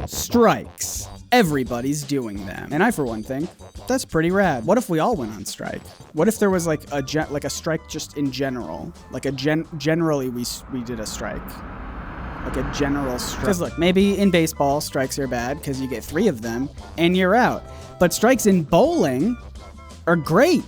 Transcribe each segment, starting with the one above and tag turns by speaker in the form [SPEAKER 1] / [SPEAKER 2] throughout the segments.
[SPEAKER 1] Strikes. Everybody's doing them. And I, for one, think that's pretty rad. What if we all went on strike? What if there was like a strike just in general? Like generally we did a strike. Like a general strike. Because look, maybe in baseball, strikes are bad because you get 3 of them and you're out. But strikes in bowling are great.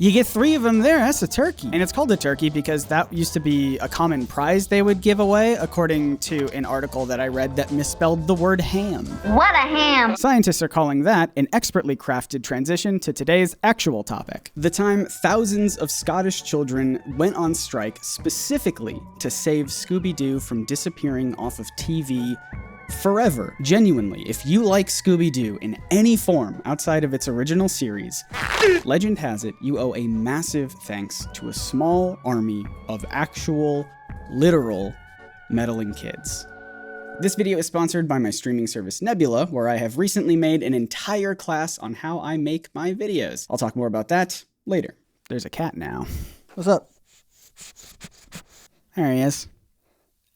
[SPEAKER 1] You get 3 of them there, that's a turkey. And it's called a turkey because that used to be a common prize they would give away, according to an article that I read that misspelled the word ham.
[SPEAKER 2] What a ham!
[SPEAKER 1] Scientists are calling that an expertly crafted transition to today's actual topic. The time thousands of Scottish children went on strike specifically to save Scooby-Doo from disappearing off of TV forever. Genuinely, if you like Scooby-Doo in any form outside of its original series, legend has it you owe a massive thanks to a small army of actual, literal, meddling kids. This video is sponsored by my streaming service Nebula, where I have recently made an entire class on how I make my videos. I'll talk more about that later. There's a cat now. What's up? There he is.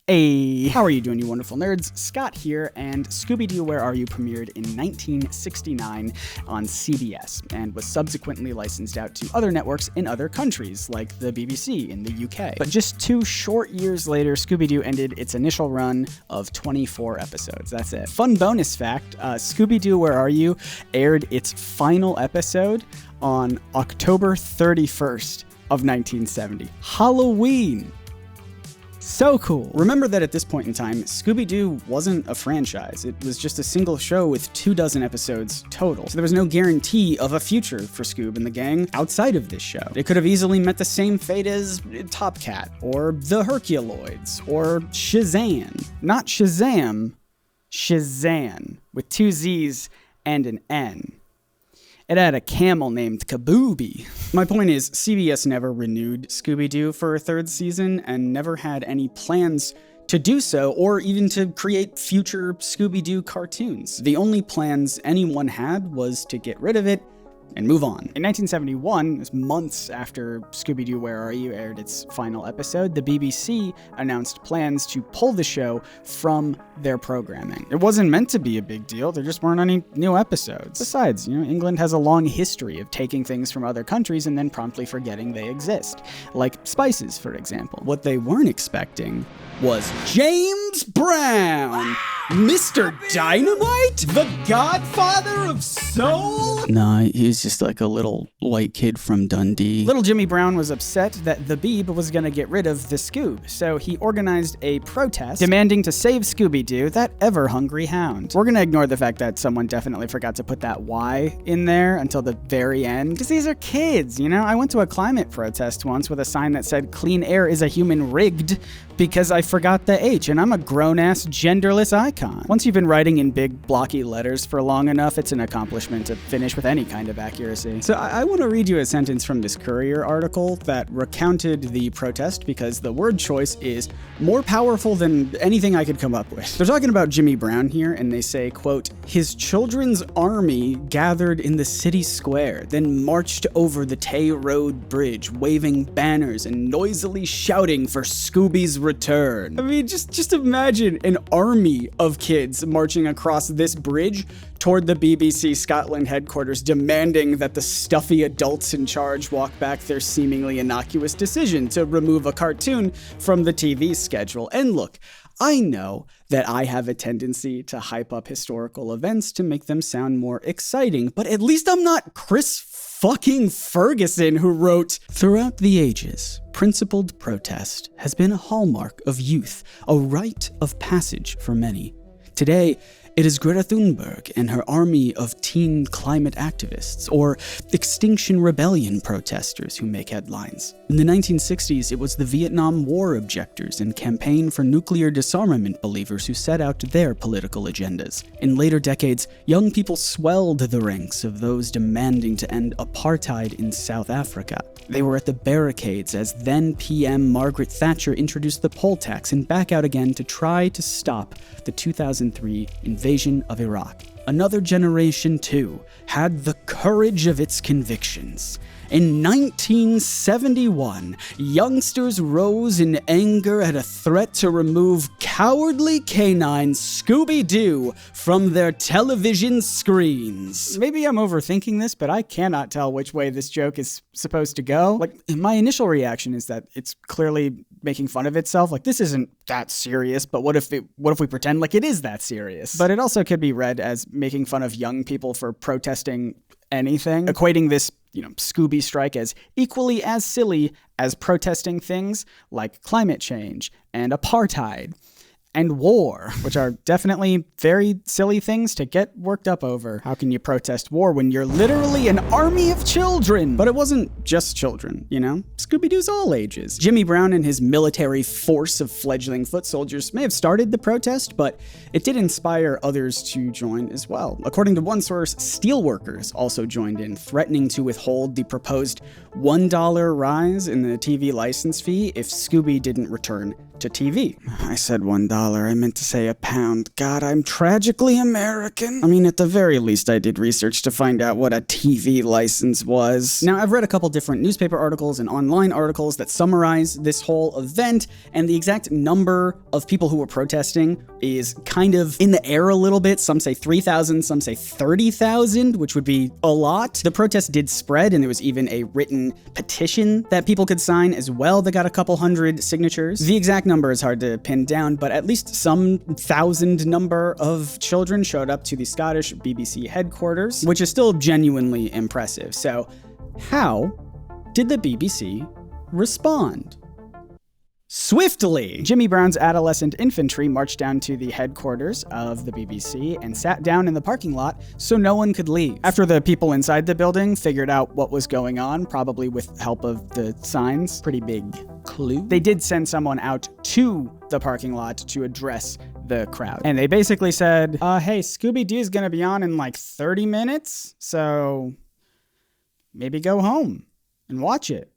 [SPEAKER 1] Hey, how are you doing, you wonderful nerds? Scott here, and Scooby-Doo Where Are You premiered in 1969 on CBS, and was subsequently licensed out to other networks in other countries, like the BBC in the UK. But just 2 short years later, Scooby-Doo ended its initial run of 24 episodes. That's it. Fun bonus fact, Scooby-Doo Where Are You aired its final episode on October 31st of 1970. Halloween! So cool. Remember that at this point in time, Scooby-Doo wasn't a franchise. It was just a single show with 24 episodes total. So there was no guarantee of a future for Scoob and the gang outside of this show. It could have easily met the same fate as Top Cat, or the Herculoids, or Shazam. Not Shazam, Shazam, with 2 Z's and an N. It had a camel named Kabooby. My point is, CBS never renewed Scooby-Doo for a 3rd season and never had any plans to do so, or even to create future Scooby-Doo cartoons. The only plans anyone had was to get rid of it and move on. In 1971, months after Scooby-Doo Where Are You aired its final episode, the BBC announced plans to pull the show from their programming. It wasn't meant to be a big deal, there just weren't any new episodes. Besides, England has a long history of taking things from other countries and then promptly forgetting they exist. Like spices, for example. What they weren't expecting was James Brown! Mr. Dynamite? The Godfather of Soul? Nah, he's just like a little white kid from Dundee. Little Jimmy Brown was upset that the Beeb was gonna get rid of the Scoob, so he organized a protest demanding to save Scooby-Doo, that ever-hungry hound. We're gonna ignore the fact that someone definitely forgot to put that Y in there until the very end, because these are kids, I went to a climate protest once with a sign that said, "Clean air is a human rigged," because I forgot the H, and I'm a grown-ass genderless icon. Once you've been writing in big blocky letters for long enough, it's an accomplishment to finish with any kind of accuracy. So I want to read you a sentence from this Courier article that recounted the protest because the word choice is more powerful than anything I could come up with. They're talking about Jimmy Brown here, and they say, quote, "His children's army gathered in the city square, then marched over the Tay Road Bridge, waving banners and noisily shouting for Scooby's return." I mean, just imagine an army of kids marching across this bridge toward the BBC Scotland headquarters, demanding that the stuffy adults in charge walk back their seemingly innocuous decision to remove a cartoon from the TV schedule. And look, I know that I have a tendency to hype up historical events to make them sound more exciting, but at least I'm not Chris fucking Ferguson, who wrote, "Throughout the ages, principled protest has been a hallmark of youth, a rite of passage for many. Today, it is Greta Thunberg and her army of teen climate activists, or Extinction Rebellion protesters who make headlines. In the 1960s, it was the Vietnam War objectors and Campaign for Nuclear Disarmament believers who set out their political agendas. In later decades, young people swelled the ranks of those demanding to end apartheid in South Africa. They were at the barricades as then PM Margaret Thatcher introduced the poll tax and back out again to try to stop the 2003 invasion of Iraq. another generation too had the courage of its convictions. In 1971, youngsters rose in anger at a threat to remove cowardly canine Scooby-Doo from their television screens. Maybe I'm overthinking this, but I cannot tell which way this joke is supposed to go. Like, my initial reaction is that it's clearly making fun of itself. Like, this isn't that serious, but what if we pretend like it is that serious? But it also could be read as making fun of young people for protesting anything, equating this Scooby strike as equally as silly as protesting things like climate change and apartheid and war, which are definitely very silly things to get worked up over. How can you protest war when you're literally an army of children? But it wasn't just children, Scooby-Doo's all ages. Jimmy Brown and his military force of fledgling foot soldiers may have started the protest, but it did inspire others to join as well. According to one source, steelworkers also joined in, threatening to withhold the proposed $1 rise in the TV license fee if Scooby didn't return to TV. I said $1. I meant to say a pound. God, I'm tragically American. I mean, at the very least, I did research to find out what a TV license was. Now, I've read a couple different newspaper articles and online articles that summarize this whole event, and the exact number of people who were protesting is kind of in the air a little bit. Some say 3,000, some say 30,000, which would be a lot. The protest did spread, and there was even a written petition that people could sign as well that got a couple hundred signatures. The exact number is hard to pin down, but at least some thousand number of children showed up to the Scottish BBC headquarters, which is still genuinely impressive. So, how did the BBC respond? Swiftly! Jimmy Brown's adolescent infantry marched down to the headquarters of the BBC and sat down in the parking lot so no one could leave. After the people inside the building figured out what was going on, probably with help of the signs, pretty big clue, they did send someone out to the parking lot to address the crowd. And they basically said, hey, Scooby-Doo's gonna be on in like 30 minutes, so maybe go home and watch it.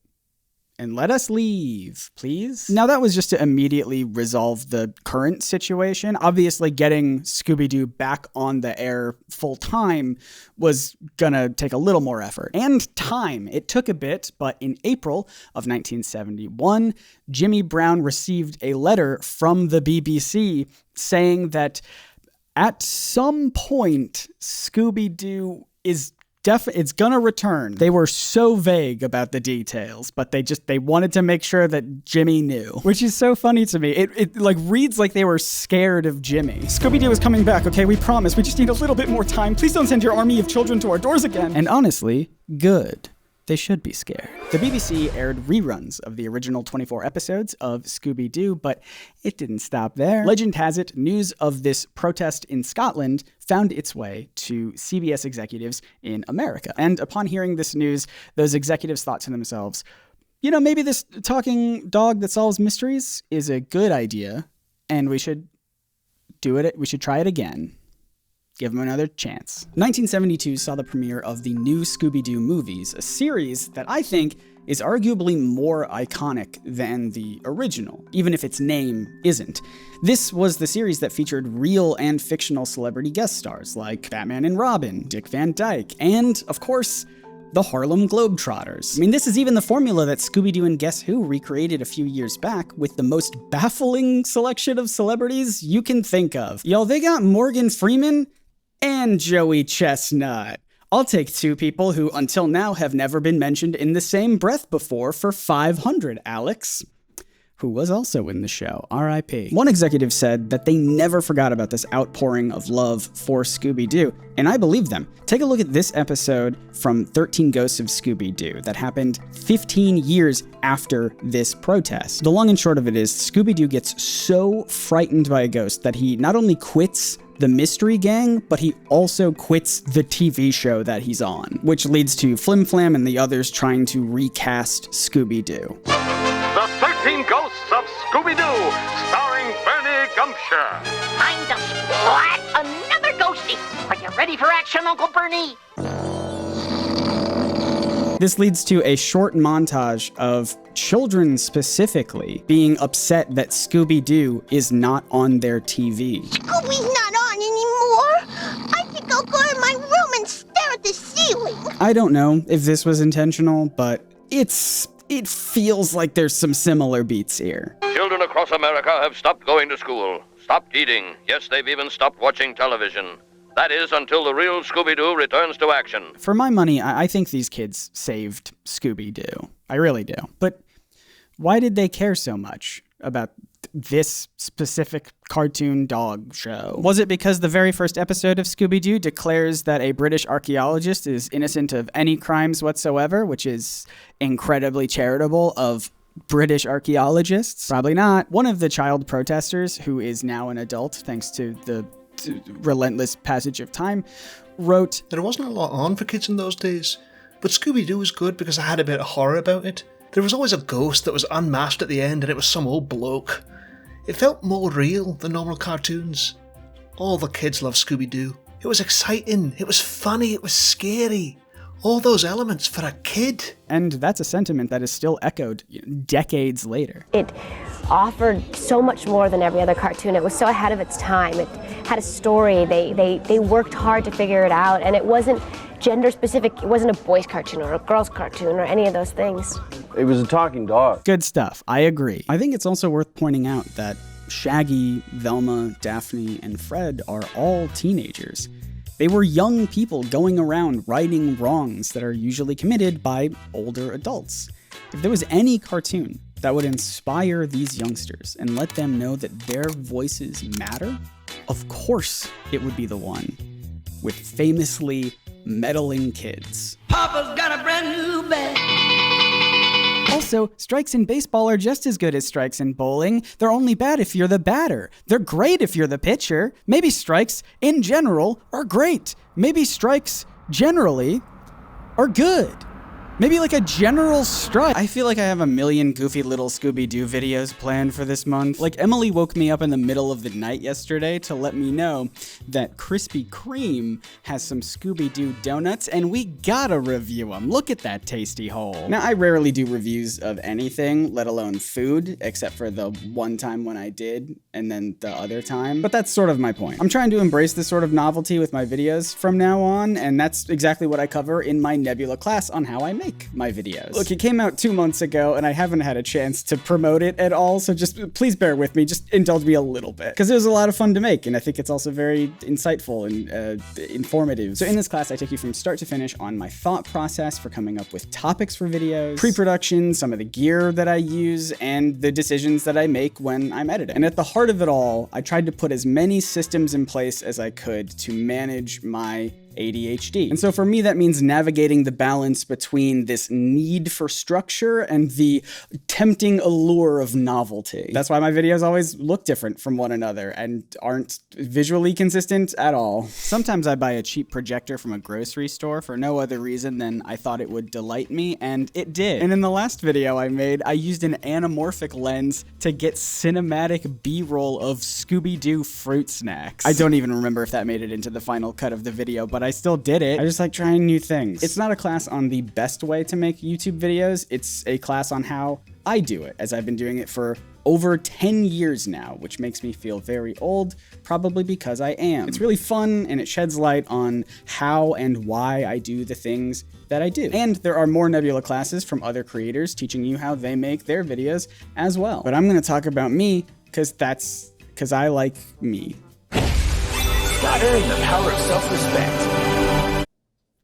[SPEAKER 1] And let us leave, please. Now, that was just to immediately resolve the current situation. Obviously, getting Scooby-Doo back on the air full time was gonna take a little more effort. And time. It took a bit, but in April of 1971, Jimmy Brown received a letter from the BBC saying that at some point, Scooby-Doo is it's gonna return. They were so vague about the details, but they wanted to make sure that Jimmy knew, which is so funny to me. It like reads like they were scared of Jimmy. Scooby-Doo is coming back, okay? We promise. We just need a little bit more time. Please don't send your army of children to our doors again. And honestly, good. They should be scared. The BBC aired reruns of the original 24 episodes of Scooby-Doo, but it didn't stop there. Legend has it, news of this protest in Scotland found its way to CBS executives in America. And upon hearing this news, those executives thought to themselves, maybe this talking dog that solves mysteries is a good idea, and we should do it. We should try it again. Give them another chance. 1972 saw the premiere of the new Scooby-Doo movies, a series that I think is arguably more iconic than the original, even if its name isn't. This was the series that featured real and fictional celebrity guest stars like Batman and Robin, Dick Van Dyke, and, of course, the Harlem Globetrotters. I mean, this is even the formula that Scooby-Doo and Guess Who recreated a few years back with the most baffling selection of celebrities you can think of. Y'all, they got Morgan Freeman and Joey Chestnut. I'll take two people who until now have never been mentioned in the same breath before for 500, Alex, who was also in the show, R.I.P. One executive said that they never forgot about this outpouring of love for Scooby-Doo, and I believe them. Take a look at this episode from 13 Ghosts of Scooby-Doo that happened 15 years after this protest. The long and short of it is, Scooby-Doo gets so frightened by a ghost that he not only quits the Mystery Gang, but he also quits the TV show that he's on, which leads to Flim Flam and the others trying to recast Scooby-Doo.
[SPEAKER 2] The 13 Ghosts of Scooby-Doo, starring Bernie Gumption.
[SPEAKER 3] Time to splat another ghostie. Are you ready for action, Uncle Bernie?
[SPEAKER 1] This leads to a short montage of children specifically being upset that Scooby-Doo is not on their TV.
[SPEAKER 4] Scooby's not on anymore. I think I'll
[SPEAKER 1] I don't know if this was intentional, but it feels like there's some similar beats here.
[SPEAKER 4] Children across America have stopped going to school, stopped eating. Yes, they've even stopped watching television. That is, until the real Scooby-Doo returns to action.
[SPEAKER 1] For my money, I think these kids saved Scooby-Doo. I really do. But why did they care so much about this specific cartoon dog show? Was it because the very first episode of Scooby-Doo declares that a British archaeologist is innocent of any crimes whatsoever, which is incredibly charitable of British archaeologists? Probably not. One of the child protesters, who is now an adult thanks to the relentless passage of time, wrote,
[SPEAKER 5] "There wasn't a lot on for kids in those days, but Scooby-Doo was good because I had a bit of horror about it. There was always a ghost that was unmasked at the end and it was some old bloke. It felt more real than normal cartoons. All the kids loved Scooby-Doo. It was exciting, it was funny, it was scary. All those elements for a kid."
[SPEAKER 1] And that's a sentiment that is still echoed decades later.
[SPEAKER 6] It offered so much more than every other cartoon. It was so ahead of its time. It had a story. They worked hard to figure it out, and it wasn't gender specific. It wasn't a boys cartoon or a girls cartoon or any of those things.
[SPEAKER 7] It was a talking dog.
[SPEAKER 1] Good stuff. I agree. I think it's also worth pointing out that Shaggy, Velma, Daphne, and Fred are all teenagers. They were young people going around righting wrongs that are usually committed by older adults. If there was any cartoon that would inspire these youngsters and let them know that their voices matter, of course it would be the one with famously meddling kids.
[SPEAKER 8] Papa's got a brand new bag.
[SPEAKER 1] Also, strikes in baseball are just as good as strikes in bowling. They're only bad if you're the batter. They're great if you're the pitcher. Maybe strikes, in general, are great. Maybe strikes, generally, are good. Maybe like a general strike. I feel like I have a million goofy little Scooby-Doo videos planned for this month. Like, Emily woke me up in the middle of the night yesterday to let me know that Krispy Kreme has some Scooby-Doo donuts, and we gotta review them. Look at that tasty hole. Now, I rarely do reviews of anything, let alone food, except for the one time when I did, and then the other time. But that's sort of my point. I'm trying to embrace this sort of novelty with my videos from now on, and that's exactly what I cover in my Nebula class on how I make my videos. Look, it came out 2 months ago and I haven't had a chance to promote it at all, so just please bear with me, just indulge me a little bit, because it was a lot of fun to make, and I think it's also very insightful and informative. So in this class, I take you from start to finish on my thought process for coming up with topics for videos, pre-production, some of the gear that I use, and the decisions that I make when I'm editing. And at the heart of it all, I tried to put as many systems in place as I could to manage my ADHD. And so for me, that means navigating the balance between this need for structure and the tempting allure of novelty. That's why my videos always look different from one another and aren't visually consistent at all. Sometimes I buy a cheap projector from a grocery store for no other reason than I thought it would delight me, and it did. And in the last video I made, I used an anamorphic lens to get cinematic B-roll of Scooby-Doo fruit snacks. I don't even remember if that made it into the final cut of the video, but I still did it. I just like trying new things. It's not a class on the best way to make YouTube videos. It's a class on how I do it, as I've been doing it for over 10 years now, which makes me feel very old, probably because I am. It's really fun, and it sheds light on how and why I do the things that I do. And there are more Nebula classes from other creators teaching you how they make their videos as well. But I'm gonna talk about me, because I like me.
[SPEAKER 8] God earned the power of self-respect.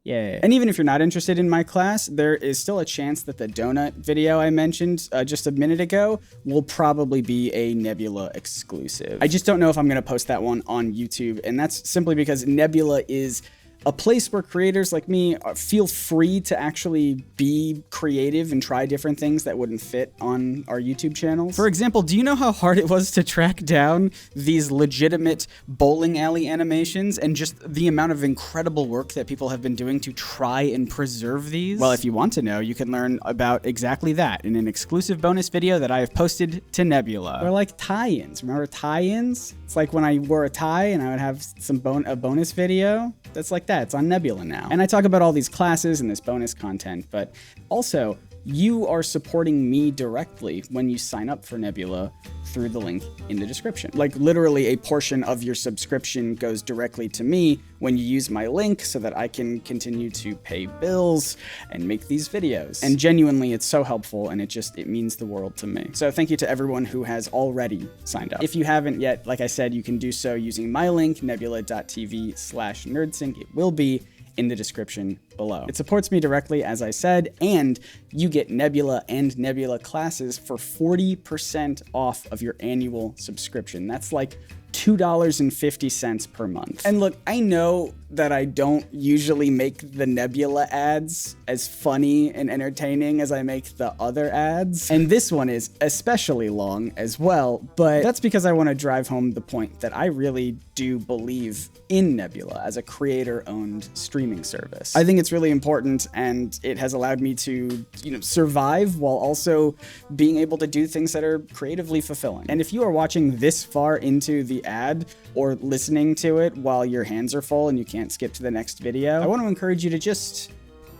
[SPEAKER 1] Yeah. And even if you're not interested in my class, there is still a chance that the donut video I mentioned just a minute ago will probably be a Nebula exclusive. I just don't know if I'm going to post that one on YouTube, and that's simply because Nebula is a place where creators like me feel free to actually be creative and try different things that wouldn't fit on our YouTube channels. For example, do you know how hard it was to track down these legitimate bowling alley animations and just the amount of incredible work that people have been doing to try and preserve these? Well, if you want to know, you can learn about exactly that in an exclusive bonus video that I have posted to Nebula. They're like tie-ins. Remember tie-ins? It's like when I wore a tie and I would have a bonus video. That's like that. It's on Nebula now. And I talk about all these classes and this bonus content, but also you are supporting me directly when you sign up for Nebula through the link in the description. Like literally a portion of your subscription goes directly to me when you use my link so that I can continue to pay bills and make these videos. And genuinely, it's so helpful and it means the world to me. So thank you to everyone who has already signed up. If you haven't yet, like I said, you can do so using my link, nebula.tv/nerdsync. It will be in the description below. It supports me directly, as I said, and you get Nebula and Nebula classes for 40% off of your annual subscription. That's like $2.50 per month. And look, I know that I don't usually make the Nebula ads as funny and entertaining as I make the other ads. And this one is especially long as well, but that's because I want to drive home the point that I really do believe in Nebula as a creator-owned streaming service. I think it's really important, and it has allowed me to, survive while also being able to do things that are creatively fulfilling. And if you are watching this far into the ad or listening to it while your hands are full and you can't skip to the next video, I want to encourage you to just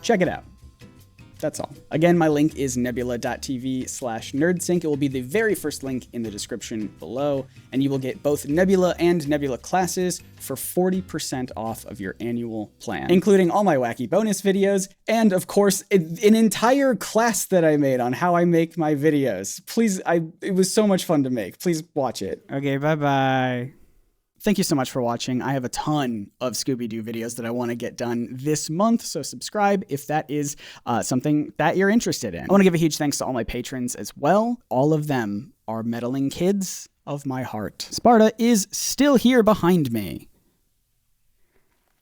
[SPEAKER 1] check it out. That's all. Again, my link is nebula.tv/nerdsync. It will be the very first link in the description below, and you will get both Nebula and Nebula classes for 40% off of your annual plan, including all my wacky bonus videos, and of course, an entire class that I made on how I make my videos. Please, it was so much fun to make. Please watch it. Okay, bye-bye. Thank you so much for watching. I have a ton of Scooby-Doo videos that I want to get done this month, so subscribe if that is something that you're interested in. I want to give a huge thanks to all my patrons as well. All of them are meddling kids of my heart. Sparta is still here behind me.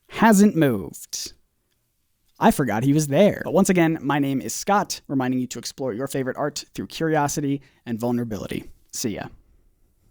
[SPEAKER 1] Hasn't moved. I forgot he was there. But once again, my name is Scott, reminding you to explore your favorite art through curiosity and vulnerability. See ya.